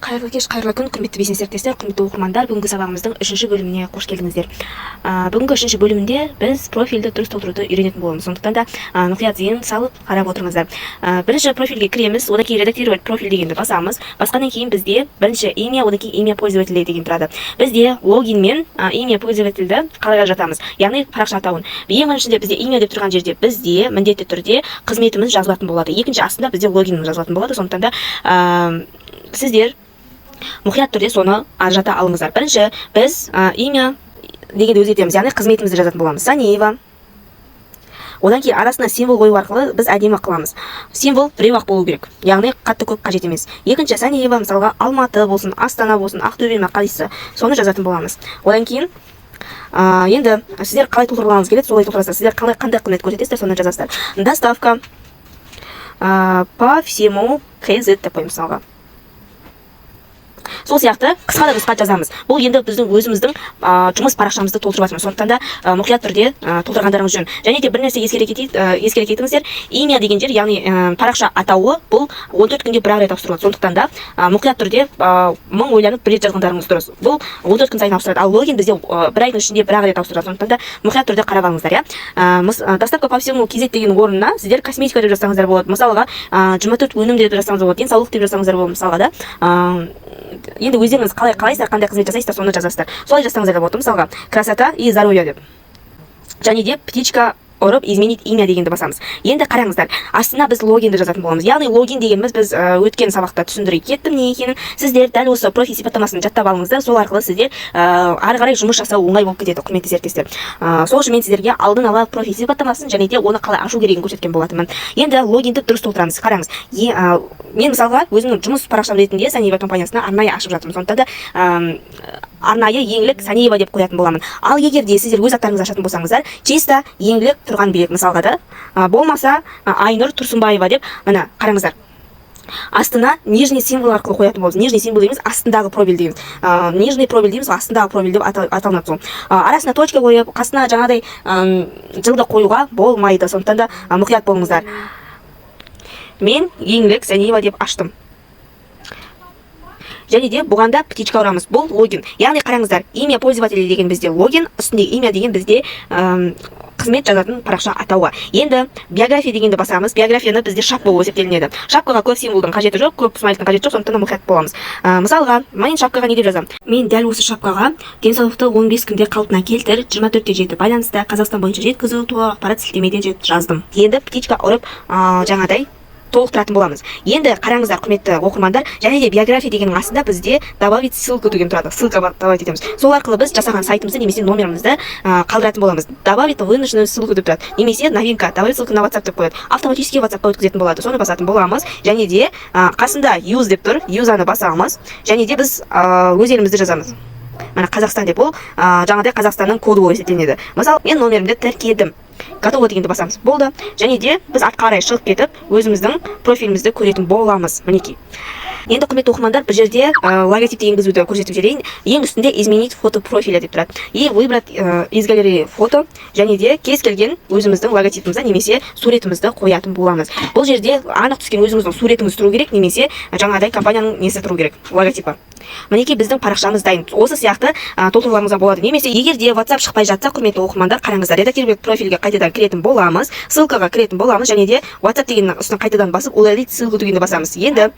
Қайырлы кеш, қайырлы күн, құрметті бизнес серіктестер, құрметті оқырмандар. Бүгінгі сабағымыздың 3-ші бөліміне қош келдіңіздер. Бүгінгі 3-ші бөлімінде біз профильді дұрыс толтыруды үйренетін боламыз. Сондықтан да мұқият зейін салып қарап отырыңыздар. Бірінші профильге кіреміз, одан кейін редактировать профиль дегенді басамыз. Басқаннан кейін бізде бірінші имя, одан кейін имя пользователя деген тұрады. Бізде логин мен имя пользовательді қалай жатамыз, яғни парақша атауын. Ең біріншінде бізде имя деп тұрған жерде бізде міндетті түрде қызметіміз жазылатын болады. Екінші астында бізде логиніміз жазылатын болады. Сондықтан да сіздер мұқият түрде соны ажырата алыңыздар. Бірінші біз имя дегенді өзгертеміз, яғни қызметімізді жазатын боламыз. Санеева. Одан кейін арасына символ қою арқылы біз әдемі қыламыз. Символ біреу-ақ болу керек, яғни қатты көп қажет емес. Екінші Санеева, мысалға Алматы болсын, Астана болсын, Ақтөбе ме қайсысы, соны жазатын боламыз. Одан кейін енді сіздер қалай толтырғыларыңыз келеді, солай толтырасыздар. Сіздер қандай қызмет көрсетесіздер, соны жазасыздар. Доставка по всему КЗ деп қоймыз мысалға. Сол сияқты қысқа да нұсқа жазамыз. Бұл енді біздің өзіміздің жұмыс парақшамызды толтырып жатырмыз. Сондықтан да мұқият түрде толтырғандарыңыз жөн. Және де бір нәрсе ескере кетіңіздер. Имя деген жер, яғни парақша атауы бұл 14 күнде бір рет ауыстырылады. Сондықтан да мұқият түрде мың ойланып бір рет жазғандарыңыз дұрыс. Бұл 14 күн сайын ауыстырады. Ал логин бізде бір айдың ішінде бір рет ауыстырады. Сондықтан да мұқият түрде қарап алыңыздар, иә. Доставка по всему KZ деген орнына сіздер косметика деп жазсаңыздар болады. Мысалға 24 өнім деп жазсаңыздар болады. Денсаулық деп жазсаңыздар болады. Мысалға да енді өздеріңіз қалайсыздар, қандай қызмет жасайсыздар, соны жазасыздар. Солай жазсаңыздар болады. Мысалға красота и здоровье деп. Және де птичка ұрып изменить имя дегенді басамыз. Енді қараңыздар, астына біз логинді жазатын боламыз. Яғни логин дегеніміз біз өткен сабақта түсіндіре кеттім не екенін. Сіздер дәл осы профиль сипаттамасын жаттап алыңыздар. Сол арқылы сіздер ары қарай жұмыс жасау оңай болып кетеді, құрметті серіктестер. Сол үшін мен сіздерге алдын ала профиль сипаттамасын және де оны қалай ашу керегін көрсеткен болатынмын. Енді логинді дұрыс толтырамыз. Қараңыз. Мен мысалға өзімнің жұмыс парақшам ретінде Санеева компаниясына арнайы ашып жатырмын. Сондықтан да арнайы еңлік Санеева деп қоятын боламын. Ал егер де сіздер өз аттарыңызды ашатын болсаңыздар, чисто еңлік тұрған белек мысалға да, болмаса Айнұр Тұрсынбаева деп, мына қараңыздар. Астына нижний символ арқылы қоятын боламыз. Нижний символ дейміз, астындағы пробель дейміз. Нижний пробель дейміз, астындағы пробель деп аталынады сол. Арасына точка қойып, қасына жаңадай жылды қоюға болмайды. Сондықтан да мұқият болыңыздар. Мен еңлік Санеева деп аштым. Және де бұғанда птичка ұрамыз. Бұл логин. Яғни қараңыздар, имя пользователя деген бізде логин, үстіндегі имя деген бізде қызмет жазатын парақша атауы. Енді биография дегенді басамыз. Биографияны бізде шапка болып есептелінеді. Шапкаға көп символдың қажеті жоқ, көп смайликтің қажеті жоқ, сондықтан мұқият боламыз. Мысалға, мен шапкаға не деп жазамын? Мен дәл осы шапкаға денсаулықты 15 күнде қалпына келтір, 24-те жеті байланыста Қазақстан бойынша жеткізу толық ақпарат сілтемеден жаздым. Енді птичка ұрып жаңадай толықтыратын боламыз. Енді қараңыздар, құрметті оқырмандар, және де биография дегеннің астында бізде добавить ссылку деген тұрады. Ссылка добавить етеміз. Сол арқылы біз жасаған сайтымызды немесе номерімізді қалдыратын боламыз. Добавить вынужденную ссылку деп тұрады. Немесе новинка, добавить ссылку на WhatsApp деп қояды. Автоматически WhatsAppқа өткізетін болады. Соны басатын боламыз. Және де қасында use деп тұр. Use-аны басамыз. Және де біз өз елімізді жазамыз. Мына Қазақстан деп, ол жаңадай Қазақстанның коды болып есептелінеді. Мысалы, мен номерімді тіркедім. Готово дегенді басамыз. Болды. Және де біз артқа қарай шығып кетіп, өзіміздің профилімізді көретін боламыз. Мінекей. Енді құрметті оқырмандар, бір жерде логотипті енгізуді көрсетіп жіберейін. Ең үстінде изменить фото профиля деп тұрады. И выбрать из галереи фото, және де кез келген өзіміздің логотипімізді немесе суретімізді қоятын боламыз. Бұл жерде анық түскен өзіңіздің суретіңіз тұру керек, немесе жаңадай компанияның несі тұру керек, логотипі. Мінекей біздің парақшамыз дайын. Осы сияқты толтыруларыңызға болады. Немесе егер де WhatsApp шықпай жатса, құрметті оқырмандар, қараңыздар, редактировать профильге қайтадан кіретін боламыз, ссылкаға кіретін боламыз, және де WhatsApp деген үстіне қайтадан басып, удалить ссылку дегенді басамыз. Енді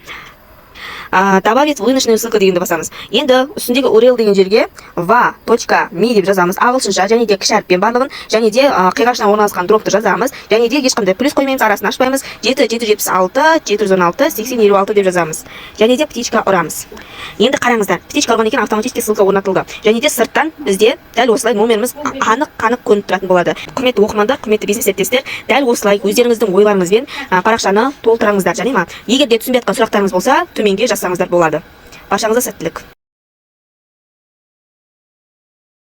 добавить вынужденную ссылку дегенді басамыз. Енді үстіндегі URL деген жерге va.me деп жазамыз. Ағылшынша және де кіші әріппен барлығын, және де қиғашына орналасқан дропты жазамыз. Және де ешқандай плюс қоймаймыз, арасын ашпаймыз. 776 716 8056 деп жазамыз. Және де птичка ұрамыз. Енді қараңыздар, птичка ұрған екен, автоматически ссылка орнатылды. Және де сырттан бізде дәл осылай номеріміз қанық көрініп тұратын болады. Құрметті оқырмандар, құрметті бизнес серіктестер, дәл осылай өздеріңіздің ойларыңызбен парақшаны толтырыңыздар. Және егер де түсінбей жатқан сұрақтарыңыз болса, төменге жазсаңыздар болады. Баршаңызға сәттілік.